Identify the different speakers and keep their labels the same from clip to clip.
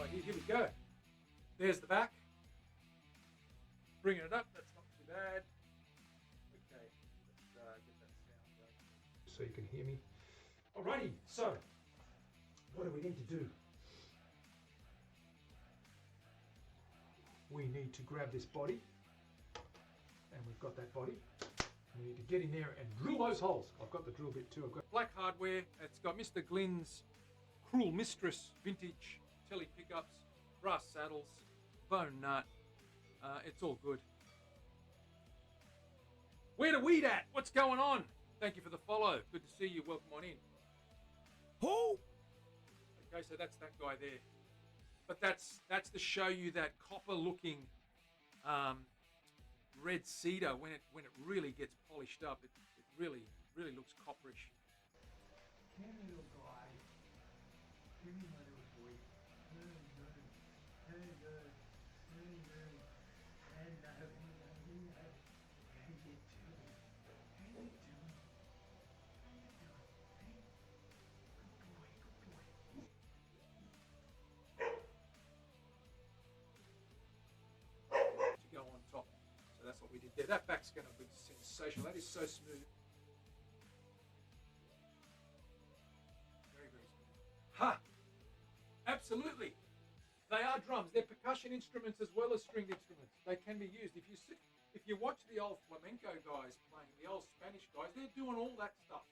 Speaker 1: try here. Here we go. There's the back. Bringing it up. That's not too bad. Okay, let's get that sound going so you can hear me. Alrighty, so what do we need to do? We need to grab this body, and we've got that body. We need to get in there and drill those holes. I've got the drill bit too. I've got black hardware. It's got Mr. Glynn's Cruel Mistress vintage telly pickups, brass saddles, bone nut. It's all good. Where the weed at? What's going on? Thank you for the follow. Good to see you. Welcome on in. Who? Okay, so that's that guy there. But that's to show you that copper-looking red cedar when it really gets polished up. It really looks copperish.
Speaker 2: Come here, little guy. Come here, my little boy. Hello. Hello. How you doing?
Speaker 1: To go on top. So that's what we did there. That back's going to be sensational. That is so smooth. Very smooth. Ha! Absolutely. They are drums. They're percussion instruments as well as stringed instruments. They can be used. If you watch the old flamenco guys playing, the old Spanish guys, they're doing all that stuff.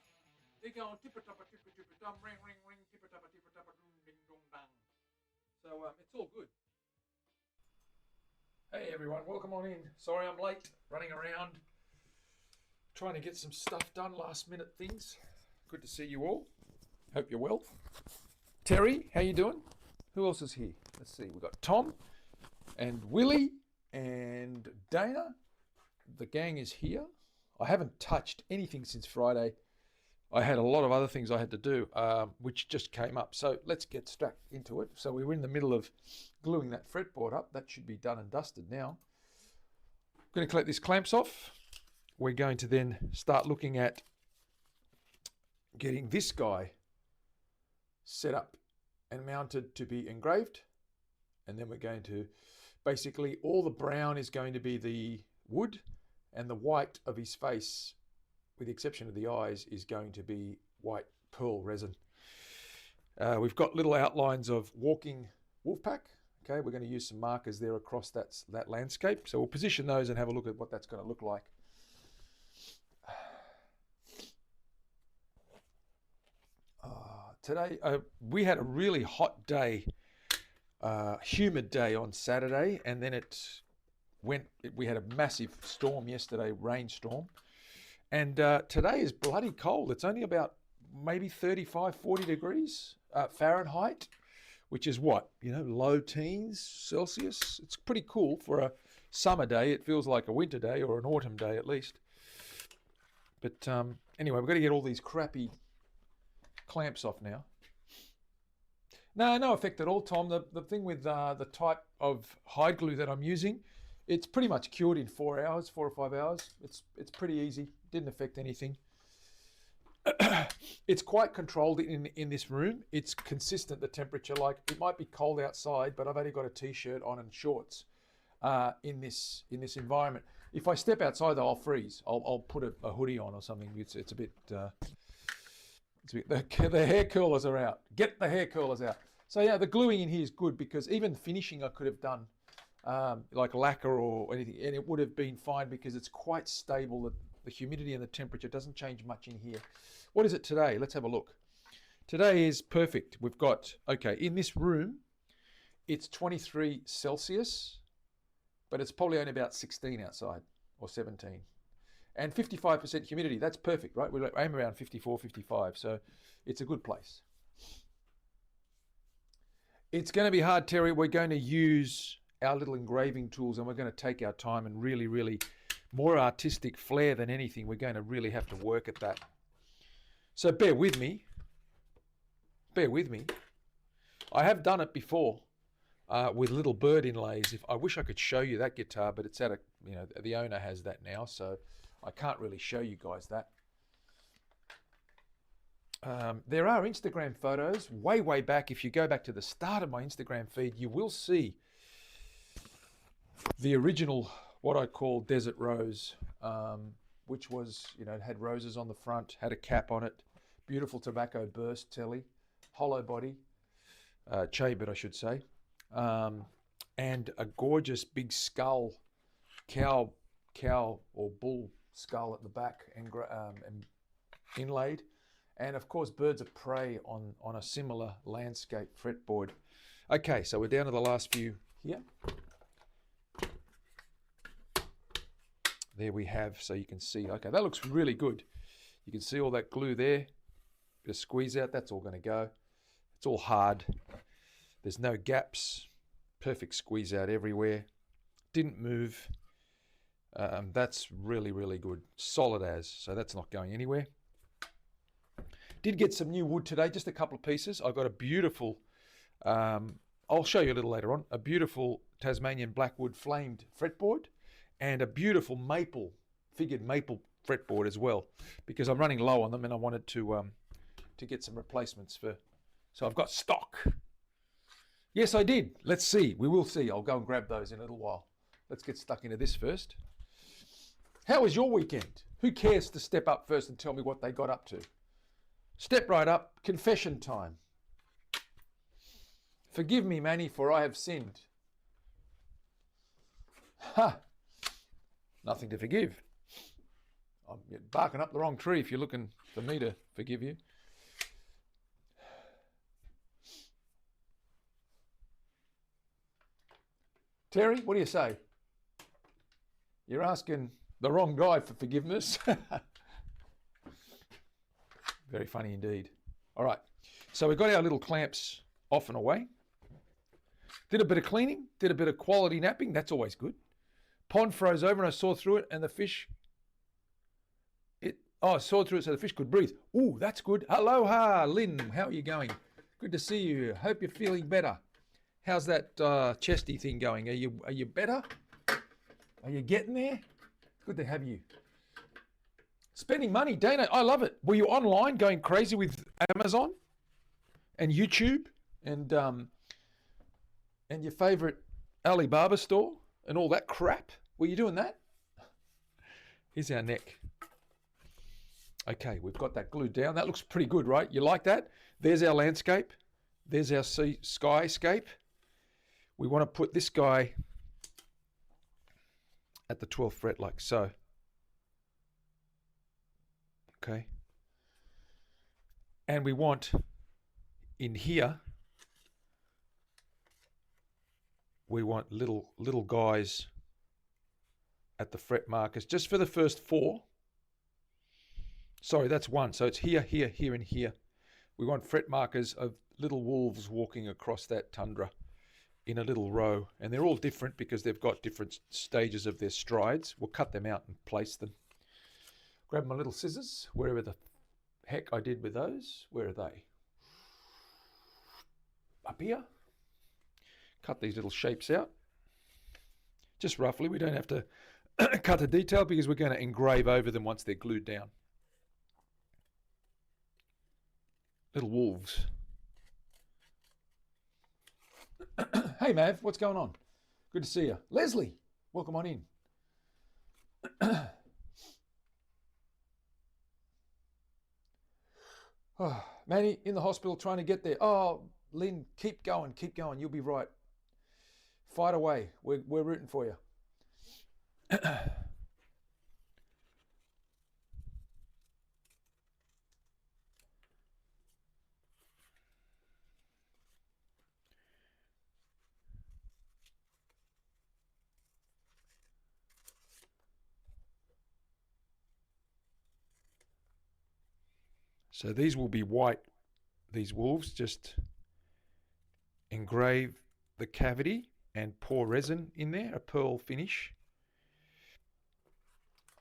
Speaker 1: They're going tippa-tappa, tippa-tippa-dum, ring, ring, ring, tippa-tappa, tippa-tappa, dum, ding, dong, dang. So it's all good. Hey everyone, welcome on in. Sorry I'm late, running around, trying to get some stuff done, last minute things. Good to see you all. Hope you're well. Terry, how you doing? Who else is here? Let's see, we've got Tom and Willie and Dana. The gang is here. I haven't touched anything since Friday. I had a lot of other things I had to do, which just came up. So let's get stuck into it. So we were in the middle of gluing that fretboard up. That should be done and dusted now. I'm going to collect these clamps off. We're going to then start looking at getting this guy set up and mounted to be engraved. And then we're going to, basically all the brown is going to be the wood, and the white of his face, with the exception of the eyes, is going to be white pearl resin. We've got little outlines of walking wolf pack. Okay, we're going to use some markers there across that landscape. So we'll position those and have a look at what that's going to look like. Today, we had a really hot day, humid day on Saturday, and then we had a massive storm yesterday, rainstorm. And today is bloody cold. It's only about maybe 35, 40 degrees Fahrenheit, which is what, low teens Celsius. It's pretty cool for a summer day. It feels like a winter day or an autumn day at least. But anyway, we've got to get all these crappy clamps off now. No effect at all, Tom. The thing with the type of hide glue that I'm using, it's pretty much cured in 4 hours, 4 or 5 hours. It's pretty easy. Didn't affect anything. It's quite controlled in this room. It's consistent, the temperature. Like, it might be cold outside, but I've only got a t-shirt on and shorts in this environment. If I step outside though, I'll freeze. I'll put a hoodie on or something. It's a bit the hair curlers are out. Get the hair curlers out. So yeah, the gluing in here is good, because even finishing I could have done like lacquer or anything, and it would have been fine because it's quite stable. The humidity and the temperature doesn't change much in here. What is it today? Let's have a look. Today is perfect. We've got, okay, in this room, it's 23 Celsius, but it's probably only about 16 outside, or 17. And 55% humidity, that's perfect, right? We aim around 54, 55, so it's a good place. It's going to be hard, Terry. We're going to use our little engraving tools, and we're going to take our time and really, more artistic flair than anything. We're going to really have to work at that. So bear with me. Bear with me. I have done it before with little bird inlays. I wish I could show you that guitar, but it's at the owner has that now, so I can't really show you guys that. there are Instagram photos way back. If you go back to the start of my Instagram feed, you will see the original, what I call Desert Rose, which was, you know, it had roses on the front, had a cap on it, beautiful tobacco burst telly, hollow body, chambered I should say, and a gorgeous big skull, cow or bull skull at the back, and inlaid, and of course birds of prey on a similar landscape fretboard. Okay, so we're down to the last few here. There we have, so you can see, okay, that looks really good. You can see all that glue there, bit of squeeze out, that's all going to go. It's all hard. There's no gaps, perfect squeeze out everywhere. Didn't move. That's really good. Solid as, so that's not going anywhere. Did get some new wood today, just a couple of pieces. I got a beautiful, I'll show you a little later on, a beautiful Tasmanian blackwood flamed fretboard, and a beautiful maple, figured maple fretboard as well, because I'm running low on them and I wanted to get some replacements for, so I've got stock. Yes, I did. Let's see. We will see. I'll go and grab those in a little while. Let's get stuck into this first. How was your weekend? Who cares to step up first and tell me what they got up to? Step right up. Confession time. Forgive me, Manny, for I have sinned. Ha! Nothing to forgive. You're barking up the wrong tree if you're looking for me to forgive you. Terry, what do you say? You're asking the wrong guy for forgiveness. Very funny indeed. All right, so we've got our little clamps off and away. Did a bit of cleaning, did a bit of quality napping. That's always good. Pond froze over and I saw through it, and the fish, I saw through it so the fish could breathe. Ooh, that's good. Aloha, Lynn. How are you going? Good to see you. Hope you're feeling better. How's that chesty thing going? Are you better? Are you getting there? Good to have you. Spending money, Dana. I love it. Were you online going crazy with Amazon and YouTube and your favorite Alibaba store and all that crap? Were you doing that? Here's our neck. Okay, we've got that glued down. That looks pretty good, right? You like that? There's our landscape. There's our skyscape. We want to put this guy at the 12th fret like so. Okay. And we want in here, we want little guys at the fret markers just for the first 4. Sorry, that's 1. So it's here, here, here, and here. We want fret markers of little wolves walking across that tundra in a little row, and they're all different because they've got different stages of their strides. We'll cut them out and place them. Grab my little scissors, wherever the heck I did with those. Where are they? Up here. Cut these little shapes out. Just roughly, we don't have to cut the detail because we're going to engrave over them once they're glued down. Little wolves. Hey Mav, what's going on? Good to see you. Leslie, welcome on in. Oh, Manny, in the hospital trying to get there. Oh, Lynn, keep going. You'll be right. Fight away. We're rooting for you. So these will be white, these wolves. Just engrave the cavity and pour resin in there, a pearl finish.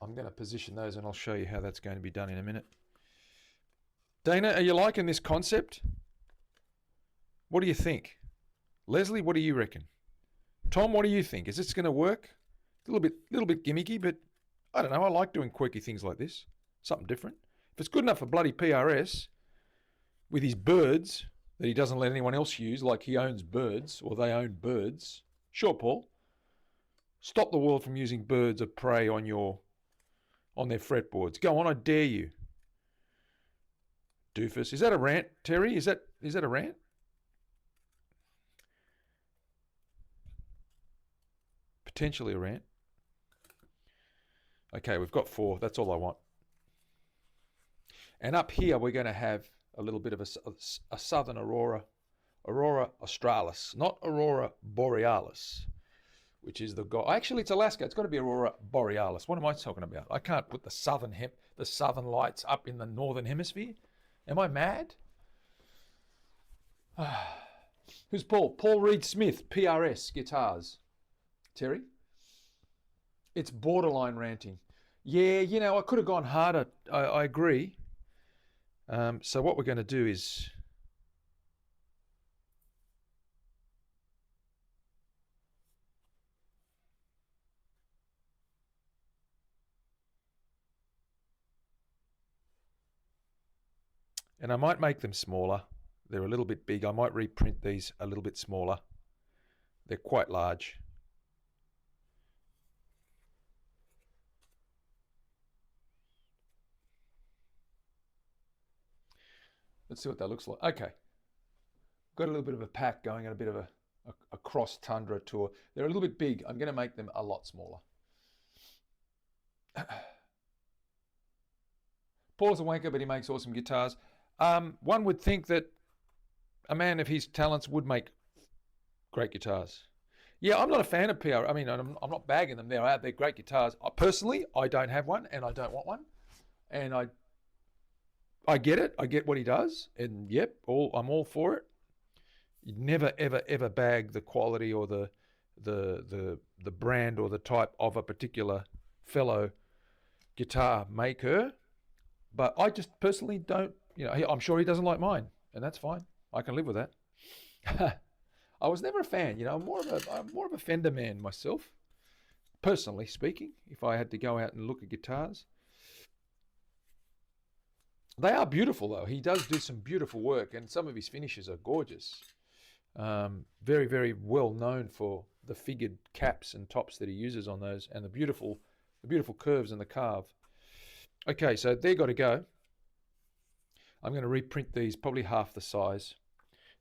Speaker 1: I'm going to position those and I'll show you how that's going to be done in a minute. Dana, are you liking this concept? What do you think? Leslie, what do you reckon? Tom, what do you think? Is this going to work? A little bit gimmicky, but I don't know. I like doing quirky things like this. Something different. If it's good enough for bloody PRS, with his birds that he doesn't let anyone else use, like he owns birds or they own birds. Sure, Paul. Stop the world from using birds of prey on their fretboards. Go on, I dare you. Doofus. Is that a rant, Terry? Is that a rant? Potentially a rant. Okay, we've got 4. That's all I want. And up here, we're going to have a little bit of a southern aurora australis, not aurora borealis, which is the god. Actually, it's Alaska. It's got to be aurora borealis. What am I talking about? I can't put the southern lights up in the northern hemisphere. Am I mad? Who's Paul? Paul Reed Smith, PRS Guitars. Terry? It's borderline ranting. Yeah, you know, I could have gone harder. I agree. So what we're going to do is... And I might make them smaller. They're a little bit big. I might reprint these a little bit smaller. They're quite large. Let's see what that looks like. Okay. Got a little bit of a pack going and a bit of a cross tundra tour. They're a little bit big. I'm going to make them a lot smaller. Paul's a wanker, but he makes awesome guitars. One would think that a man of his talents would make great guitars. Yeah, I'm not a fan of PR. I mean, I'm not bagging them. They're great guitars. Personally, I don't have one, and I don't want one. And I get it. I get what he does, and yep, I'm all for it. You never, ever, ever bag the quality or the brand or the type of a particular fellow guitar maker. But I just personally don't. You know, I'm sure he doesn't like mine, and that's fine. I can live with that. I was never a fan. You know, I'm more of a Fender man myself, personally speaking. If I had to go out and look at guitars. They are beautiful, though. He does do some beautiful work, and some of his finishes are gorgeous. Very, very well known for the figured caps and tops that he uses on those, and the beautiful curves and the carve. Okay, so they're got to go. I'm going to reprint these probably half the size.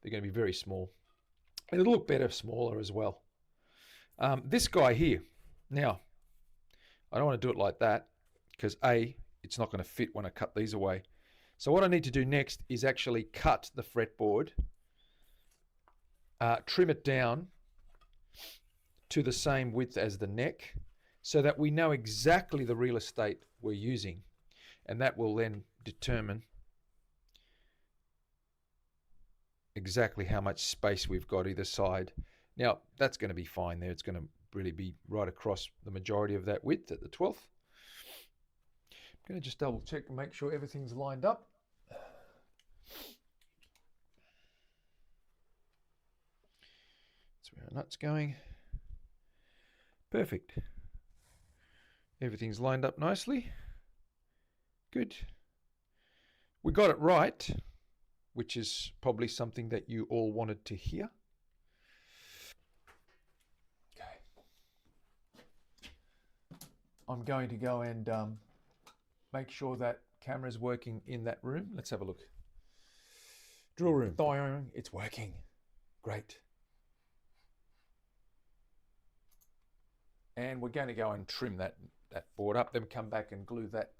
Speaker 1: They're going to be very small. And it'll look better smaller as well. This guy here. Now, I don't want to do it like that because A, it's not going to fit when I cut these away. So what I need to do next is actually cut the fretboard, trim it down to the same width as the neck so that we know exactly the real estate we're using. And that will then determine exactly how much space we've got either side. Now, that's going to be fine there. It's going to really be right across the majority of that width at the 12th. I'm going to just double check and make sure everything's lined up. That's where our nut's going. Perfect. Everything's lined up nicely. Good. We got it right, which is probably something that you all wanted to hear. Okay. I'm going to go and make sure that camera's working in that room. Let's have a look. Drill room. It's working. Great. And we're going to go and trim that board up, then come back and glue that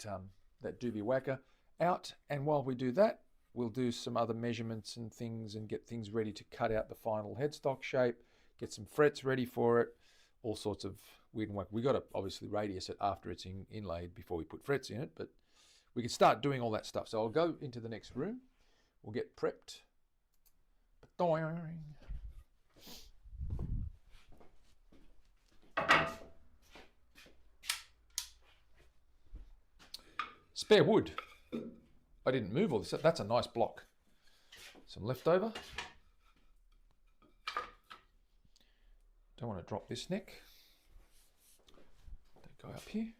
Speaker 1: doobie whacker out. And while we do that, we'll do some other measurements and things and get things ready to cut out the final headstock shape, get some frets ready for it, all sorts of weird and wacky. We got to obviously radius it after it's inlaid before we put frets in it, but we can start doing all that stuff. So I'll go into the next room. We'll get prepped. Spare wood. I didn't move all this. That's a nice block. Some leftover. Don't want to drop this neck. That guy up here.